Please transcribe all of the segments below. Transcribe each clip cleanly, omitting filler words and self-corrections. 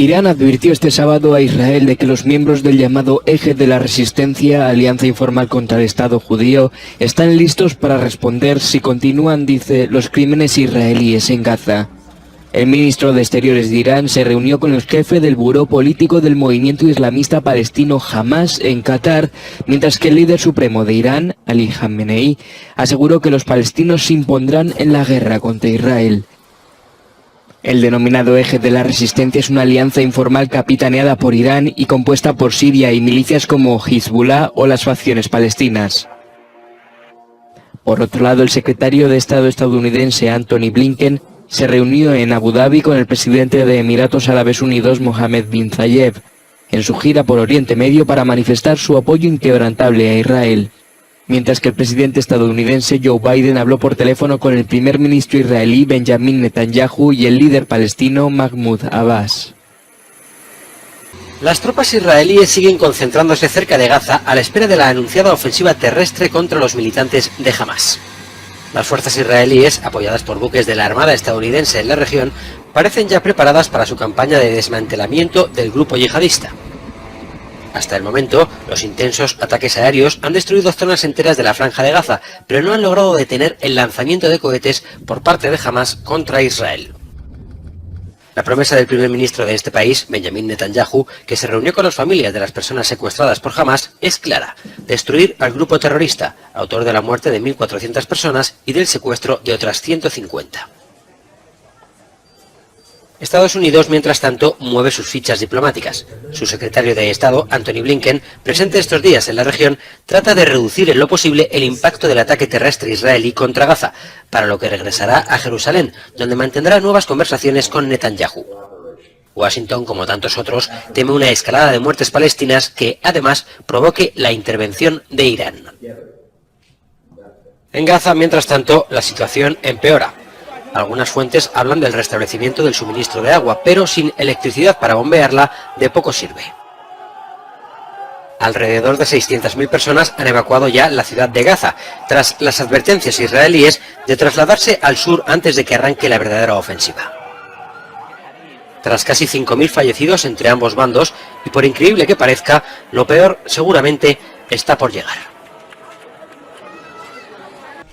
Irán advirtió este sábado a Israel de que los miembros del llamado Eje de la Resistencia, alianza informal contra el Estado judío, están listos para responder si continúan, dice, los crímenes israelíes en Gaza. El ministro de Exteriores de Irán se reunió con el jefe del buró político del movimiento islamista palestino Hamas en Qatar, mientras que el líder supremo de Irán, Ali Khamenei, aseguró que los palestinos se impondrán en la guerra contra Israel. El denominado Eje de la Resistencia es una alianza informal capitaneada por Irán y compuesta por Siria y milicias como Hezbollah o las facciones palestinas. Por otro lado, el secretario de Estado estadounidense Antony Blinken se reunió en Abu Dhabi con el presidente de Emiratos Árabes Unidos Mohammed bin Zayed en su gira por Oriente Medio para manifestar su apoyo inquebrantable a Israel. Mientras que el presidente estadounidense Joe Biden habló por teléfono con el primer ministro israelí Benjamin Netanyahu y el líder palestino Mahmoud Abbas. Las tropas israelíes siguen concentrándose cerca de Gaza a la espera de la anunciada ofensiva terrestre contra los militantes de Hamas. Las fuerzas israelíes, apoyadas por buques de la Armada estadounidense en la región, parecen ya preparadas para su campaña de desmantelamiento del grupo yihadista. Hasta el momento, los intensos ataques aéreos han destruido zonas enteras de la Franja de Gaza, pero no han logrado detener el lanzamiento de cohetes por parte de Hamas contra Israel. La promesa del primer ministro de este país, Benjamin Netanyahu, que se reunió con las familias de las personas secuestradas por Hamas, es clara: destruir al grupo terrorista, autor de la muerte de 1.400 personas y del secuestro de otras 150. Estados Unidos, mientras tanto, mueve sus fichas diplomáticas. Su secretario de Estado, Antony Blinken, presente estos días en la región, trata de reducir en lo posible el impacto del ataque terrestre israelí contra Gaza, para lo que regresará a Jerusalén, donde mantendrá nuevas conversaciones con Netanyahu. Washington, como tantos otros, teme una escalada de muertes palestinas que, además, provoque la intervención de Irán. En Gaza, mientras tanto, la situación empeora. Algunas fuentes hablan del restablecimiento del suministro de agua, pero sin electricidad para bombearla, de poco sirve. Alrededor de 600.000 personas han evacuado ya la ciudad de Gaza, tras las advertencias israelíes de trasladarse al sur antes de que arranque la verdadera ofensiva. Tras casi 5.000 fallecidos entre ambos bandos, y por increíble que parezca, lo peor seguramente está por llegar.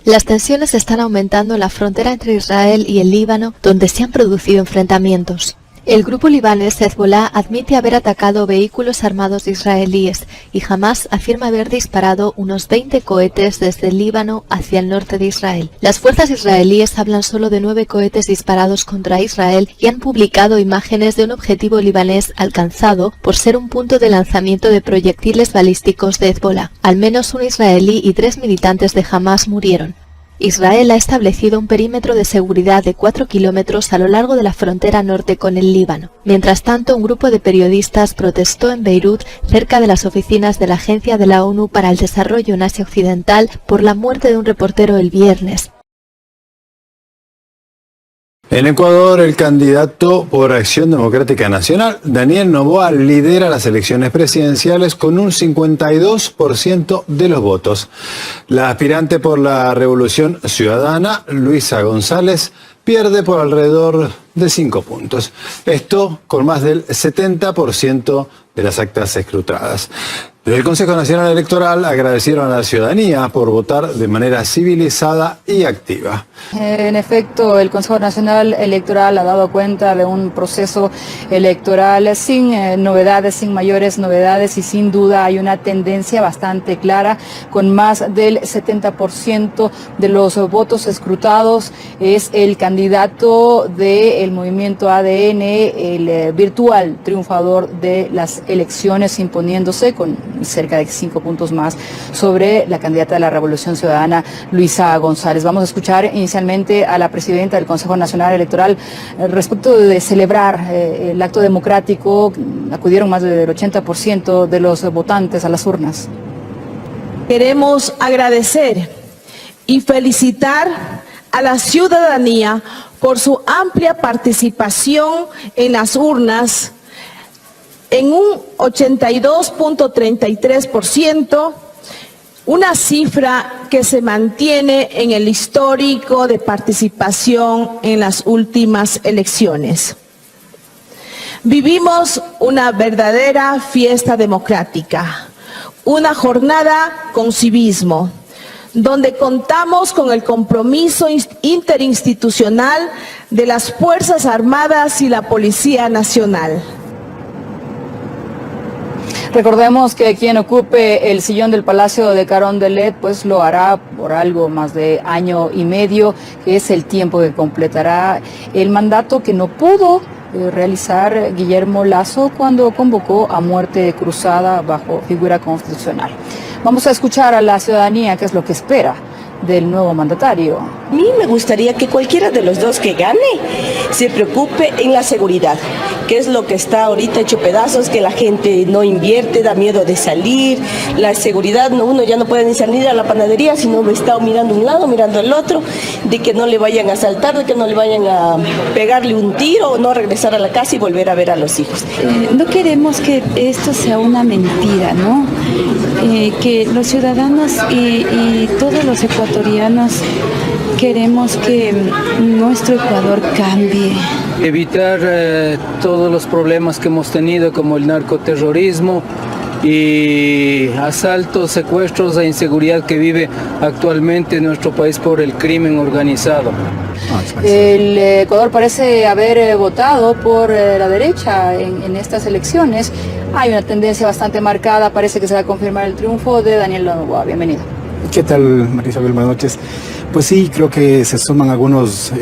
Las tensiones están aumentando en la frontera entre Israel y el Líbano, donde se han producido enfrentamientos. El grupo libanés Hezbollah admite haber atacado vehículos armados israelíes y Hamas afirma haber disparado unos 20 cohetes desde el Líbano hacia el norte de Israel. Las fuerzas israelíes hablan solo de 9 cohetes disparados contra Israel y han publicado imágenes de un objetivo libanés alcanzado por ser un punto de lanzamiento de proyectiles balísticos de Hezbollah. Al menos un israelí y 3 militantes de Hamas murieron. Israel ha establecido un perímetro de seguridad de 4 kilómetros a lo largo de la frontera norte con el Líbano. Mientras tanto, un grupo de periodistas protestó en Beirut, cerca de las oficinas de la Agencia de la ONU para el Desarrollo en Asia Occidental, por la muerte de un reportero el viernes. En Ecuador, el candidato por Acción Democrática Nacional, Daniel Noboa, lidera las elecciones presidenciales con un 52% de los votos. La aspirante por la Revolución Ciudadana, Luisa González, pierde por alrededor de 5 puntos. Esto con más del 70% de las actas escrutadas. Desde el Consejo Nacional Electoral agradecieron a la ciudadanía por votar de manera civilizada y activa. En efecto, el Consejo Nacional Electoral ha dado cuenta de un proceso electoral sin novedades, sin mayores novedades, y sin duda hay una tendencia bastante clara, con más del 70% de los votos escrutados. Es el candidato del movimiento ADN, el virtual triunfador de las elecciones, imponiéndose con cerca de 5 puntos más sobre la candidata de la Revolución Ciudadana, Luisa González. Vamos a escuchar inicialmente a la presidenta del Consejo Nacional Electoral respecto de celebrar el acto democrático. Acudieron más del 80% de los votantes a las urnas. Queremos agradecer y felicitar a la ciudadanía por su amplia participación en las urnas, en un 82.33%, una cifra que se mantiene en el histórico de participación en las últimas elecciones. Vivimos una verdadera fiesta democrática, una jornada con civismo, donde contamos con el compromiso interinstitucional de las Fuerzas Armadas y la Policía Nacional. Recordemos que quien ocupe el sillón del Palacio de Carondelet pues lo hará por algo más de año y medio, que es el tiempo que completará el mandato que no pudo realizar Guillermo Lasso cuando convocó a muerte cruzada bajo figura constitucional. Vamos a escuchar a la ciudadanía qué es lo que espera del nuevo mandatario. A mí me gustaría que cualquiera de los dos que gane se preocupe en la seguridad, que es lo que está ahorita hecho pedazos, que la gente no invierte, da miedo de salir, la seguridad, uno ya no puede ni salir a la panadería, sino está mirando un lado, mirando el otro, de que no le vayan a asaltar, de que no le vayan a pegarle un tiro o no regresar a la casa y volver a ver a los hijos. No queremos que esto sea una mentira, ¿no? Que los ciudadanos y todos los ecuatorianos queremos que nuestro Ecuador cambie. Evitar todos los problemas que hemos tenido como el narcoterrorismo y asaltos, secuestros e inseguridad que vive actualmente en nuestro país por el crimen organizado. El Ecuador parece haber votado por la derecha en estas elecciones. Hay una tendencia bastante marcada, parece que se va a confirmar el triunfo de Daniel Noboa. Bienvenido. ¿Qué tal, María Isabel? Buenas noches. Pues sí, creo que se suman algunos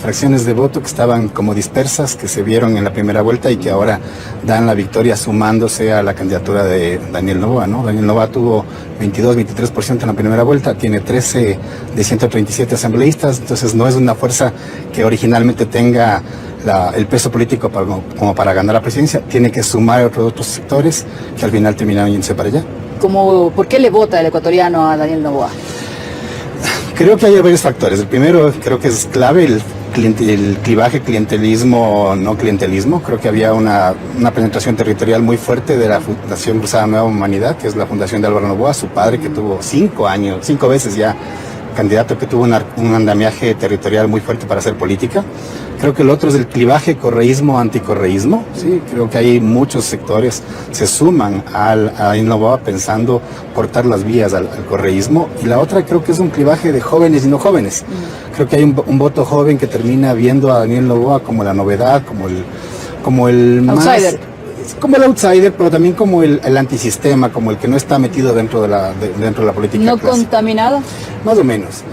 fracciones de voto que estaban como dispersas, que se vieron en la primera vuelta y que ahora dan la victoria sumándose a la candidatura de Daniel Noboa, ¿no? Daniel Noboa tuvo 22-23% en la primera vuelta, tiene 13 de 137 asambleístas, entonces no es una fuerza que originalmente tenga el peso político como para ganar la presidencia, tiene que sumar otros sectores que al final terminaron yéndose para allá. ¿Por qué le vota el ecuatoriano a Daniel Noboa? Creo que hay varios factores. El primero, creo que es clave el clivaje clientelismo-no clientelismo. Creo que había una penetración territorial muy fuerte de la Fundación Cruzada Nueva Humanidad, que es la fundación de Álvaro Noboa, su padre, que tuvo 5 veces ya candidato, que tuvo un andamiaje territorial muy fuerte para hacer política. Creo que el otro es el clivaje correísmo-anticorreísmo. Sí, creo que hay muchos sectores se suman a Noboa pensando cortar las vías al correísmo. Y la otra creo que es un clivaje de jóvenes y no jóvenes. Creo que hay un voto joven que termina viendo a Daniel Noboa como la novedad, como el outsider. Más, como el outsider, pero también como el antisistema, como el que no está metido dentro de la política ¿No clásica. Contaminado? Más o menos,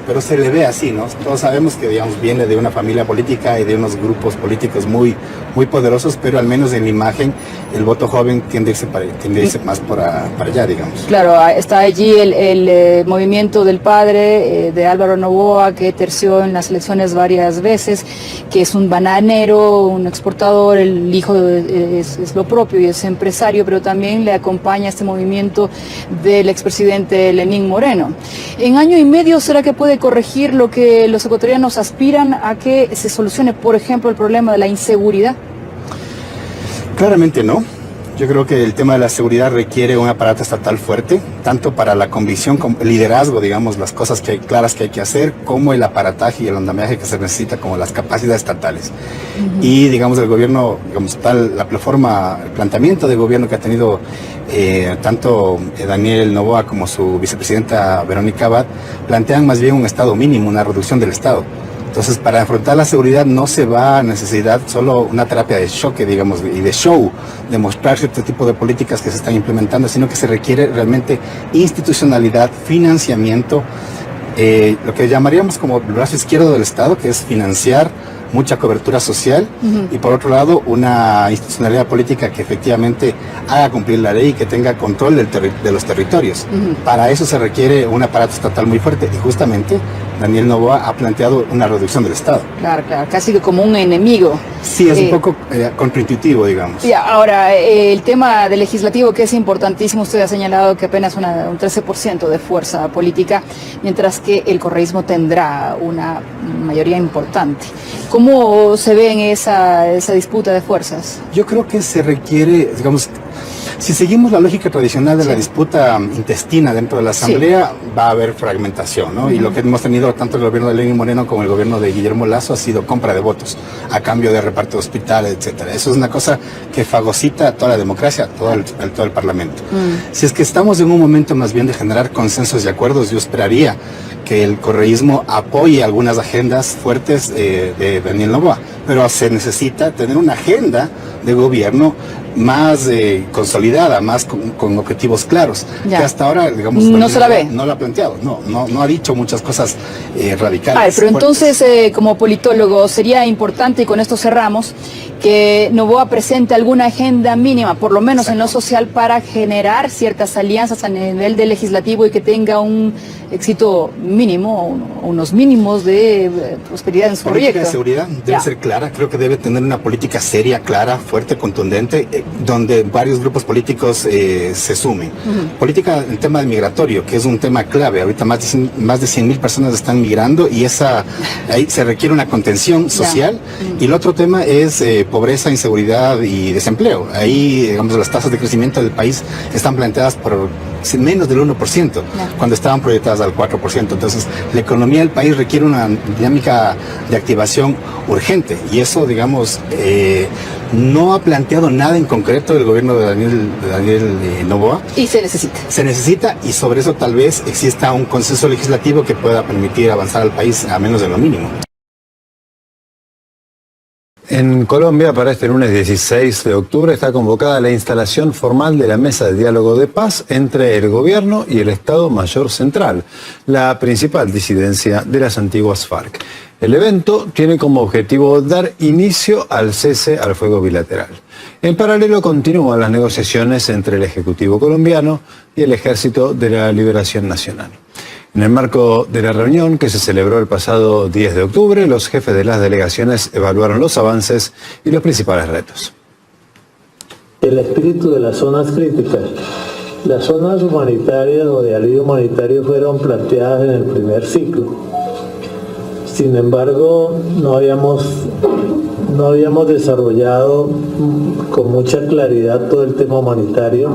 pero se le ve así, ¿no? Todos sabemos que, digamos, viene de una familia política y de unos grupos políticos muy poderosos, pero al menos en la imagen el voto joven tiende a irse más para allá, digamos. Claro, está allí el movimiento del padre de Álvaro Noboa, que terció en las elecciones varias veces, que es un bananero, un exportador, el hijo es lo propio y es empresario, pero también le acompaña este movimiento del expresidente Lenín Moreno. En año y medio, ¿será que puede corregir lo que los ecuatorianos aspiran a que se solucione, por ejemplo, el problema de la inseguridad? Claramente no. Yo creo que el tema de la seguridad requiere un aparato estatal fuerte, tanto para la convicción, como el liderazgo, digamos, las cosas claras que hay que hacer, como el aparataje y el andamiaje que se necesita, como las capacidades estatales. Y, digamos, el gobierno, digamos, la plataforma, el planteamiento de gobierno que ha tenido tanto Daniel Noboa como su vicepresidenta Verónica Abad, plantean más bien un estado mínimo, una reducción del estado. Entonces, para afrontar la seguridad no se va a necesitar solo una terapia de choque, digamos, y de show, de mostrar cierto tipo de políticas que se están implementando, sino que se requiere realmente institucionalidad, financiamiento, lo que llamaríamos como el brazo izquierdo del Estado, que es financiar mucha cobertura social, y por otro lado una institucionalidad política que efectivamente haga cumplir la ley y que tenga control de los territorios. Para eso se requiere un aparato estatal muy fuerte, y justamente Daniel Noboa ha planteado una reducción del Estado. Claro, casi que como un enemigo. Sí, es un poco contraintuitivo, digamos. Y ahora, el tema del legislativo, que es importantísimo, usted ha señalado que apenas un 13% de fuerza política, mientras que el correísmo tendrá una mayoría importante. ¿Cómo se ve en esa disputa de fuerzas? Yo creo que se requiere, digamos, si seguimos la lógica tradicional de la disputa intestina dentro de la Asamblea, va a haber fragmentación, ¿no? Y lo que hemos tenido hecho tanto el gobierno de Lenín Moreno como el gobierno de Guillermo Lasso ha sido compra de votos a cambio de reparto de hospitales, etcétera. Eso es una cosa que fagocita a toda la democracia, a todo el Parlamento. Si es que estamos en un momento más bien de generar consensos y acuerdos, yo esperaría que el correísmo apoye algunas agendas fuertes de Daniel Noboa, pero se necesita tener una agenda de gobierno más consolidada, más con objetivos claros, que hasta ahora, digamos, no se la ve. No lo ha planteado, no ha dicho muchas cosas radicales. Pero entonces, como politólogo, sería importante, y con esto cerramos, que Noboa presente alguna agenda mínima, por lo menos en lo social, para generar ciertas alianzas a nivel del legislativo y que tenga un éxito mínimo, unos mínimos de prosperidad en su proyecto. La política de seguridad debe ser clara, creo que debe tener una política seria, clara, fuerte, contundente, donde varios grupos políticos se sumen. Política, el tema del migratorio, que es un tema clave, ahorita más de 100.000 personas están migrando y ahí se requiere una contención social. Y el otro tema es pobreza, inseguridad y desempleo. Ahí, digamos, las tasas de crecimiento del país están planteadas por menos del 1%, cuando estaban proyectadas al 4%. Entonces, la economía del país requiere una dinámica de activación urgente, y eso, digamos, no ha planteado nada en concreto el gobierno de Daniel Noboa. Y se necesita. Se necesita, y sobre eso tal vez exista un consenso legislativo que pueda permitir avanzar al país a menos de lo mínimo. En Colombia, para este lunes 16 de octubre, está convocada la instalación formal de la Mesa de Diálogo de Paz entre el Gobierno y el Estado Mayor Central, la principal disidencia de las antiguas FARC. El evento tiene como objetivo dar inicio al cese al fuego bilateral. En paralelo, continúan las negociaciones entre el Ejecutivo colombiano y el Ejército de la Liberación Nacional. En el marco de la reunión que se celebró el pasado 10 de octubre, los jefes de las delegaciones evaluaron los avances y los principales retos. El espíritu de las zonas críticas. Las zonas humanitarias o de alivio humanitario fueron planteadas en el primer ciclo. Sin embargo, no habíamos desarrollado con mucha claridad todo el tema humanitario,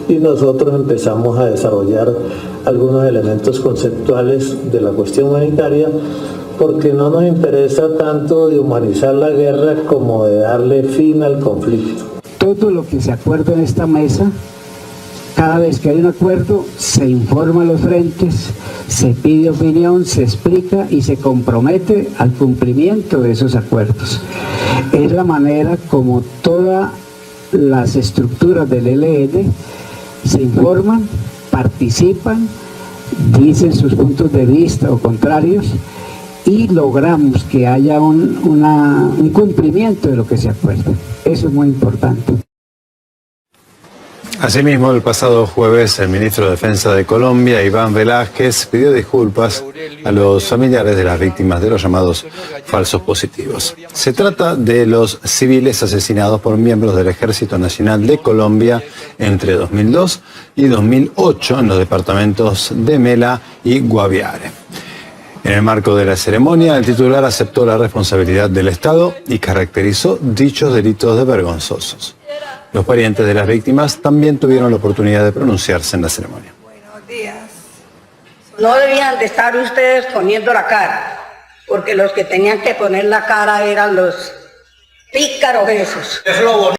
y nosotros empezamos a desarrollar algunos elementos conceptuales de la cuestión humanitaria, porque no nos interesa tanto de humanizar la guerra como de darle fin al conflicto. Todo lo que se acuerda en esta mesa, cada vez que hay un acuerdo, se informa a los frentes, se pide opinión, se explica y se compromete al cumplimiento de esos acuerdos. Es la manera como todas las estructuras del ELN se informan, participan, dicen sus puntos de vista o contrarios, y logramos que haya un cumplimiento de lo que se acuerda. Eso es muy importante. Asimismo, el pasado jueves, el ministro de Defensa de Colombia, Iván Velázquez, pidió disculpas a los familiares de las víctimas de los llamados falsos positivos. Se trata de los civiles asesinados por miembros del Ejército Nacional de Colombia entre 2002 y 2008 en los departamentos de Mela y Guaviare. En el marco de la ceremonia, el titular aceptó la responsabilidad del Estado y caracterizó dichos delitos de vergonzosos. Los parientes de las víctimas también tuvieron la oportunidad de pronunciarse en la ceremonia. Buenos días. No debían de estar ustedes poniendo la cara, porque los que tenían que poner la cara eran los pícaros esos. Es lo bonito.